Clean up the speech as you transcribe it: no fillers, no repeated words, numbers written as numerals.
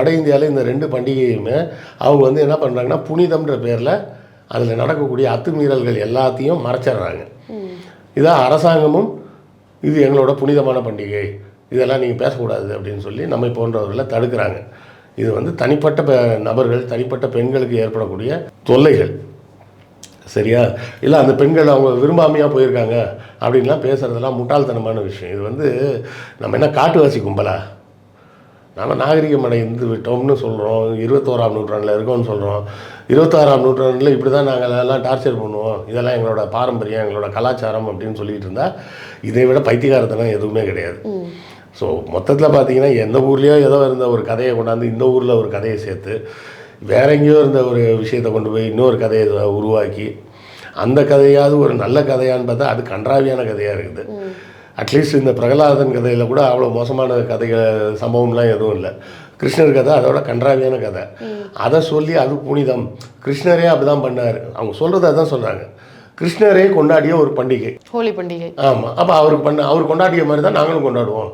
வட இந்தியாவில் இந்த 2 பண்டிகையுமே அவங்க வந்து என்ன பண்ணுறாங்கன்னா புனிதம்ன்ற பேரில் அதில் நடக்கக்கூடிய அத்துமீறல்கள் எல்லாத்தையும் மறைச்சிட்றாங்க. இதான் அரசாங்கமும் இது எங்களோட புனிதமான பண்டிகை, இதெல்லாம் நீங்கள் பேசக்கூடாது அப்படின்னு சொல்லி நம்மை போன்றவர்களை தடுக்கிறாங்க. இது வந்து தனிப்பட்ட நபர்கள், தனிப்பட்ட பெண்களுக்கு ஏற்படக்கூடிய தொல்லைகள். சரியா? இல்லை அந்த பெண்கள் அவங்க விரும்பாமையாக போயிருக்காங்க அப்படின்லாம் பேசுகிறதெல்லாம் முட்டாள்தனமான விஷயம். இது வந்து நம்ம என்ன காட்டுவாசி கும்பலா? நம்ம நாகரிகம் அடைந்து விட்டோம்னு சொல்கிறோம், 21ஆம் நூற்றாண்டில் இருக்கோம்னு சொல்கிறோம். 26ஆம் நூற்றாண்டில் இப்படி தான் நாங்கள் எல்லாம் டார்ச்சர் பண்ணுவோம், இதெல்லாம் எங்களோட பாரம்பரியம், எங்களோட கலாச்சாரம் அப்படின்னு சொல்லிட்டு இருந்தால் இதை விட பைத்தியக்காரத்தனம் எதுவுமே கிடையாது. ஸோ மொத்தத்தில் பார்த்தீங்கன்னா எந்த ஊர்லேயோ ஏதோ இருந்த ஒரு கதையை கொண்டாந்து இந்த ஊரில் ஒரு கதையை சேர்த்து, வேற எங்கேயோ இருந்த ஒரு விஷயத்தை கொண்டு போய் இன்னொரு கதையை உருவாக்கி, அந்த கதையாவது ஒரு நல்ல கதையான்னு பார்த்தா அது கன்றாவியான கதையாக இருக்குது. அட்லீஸ்ட் இந்த பிரகலாதன் கதையில் கூட அவ்வளோ மோசமான கதைகள் சம்பவம்லாம் எதுவும் இல்லை. கிருஷ்ணர் கதை அதோட கன்றாவியான கதை. அதை சொல்லி அது புனிதம், கிருஷ்ணரே அப்படி தான் பண்ணார், அவங்க சொல்கிறது அதான் சொல்கிறாங்க. கிருஷ்ணரே கொண்டாடிய ஒரு பண்டிகை, ஹோலி பண்டிகை. ஆமாம். அப்போ அவர் கொண்டாடிய மாதிரி தான் நாங்களும் கொண்டாடுவோம்.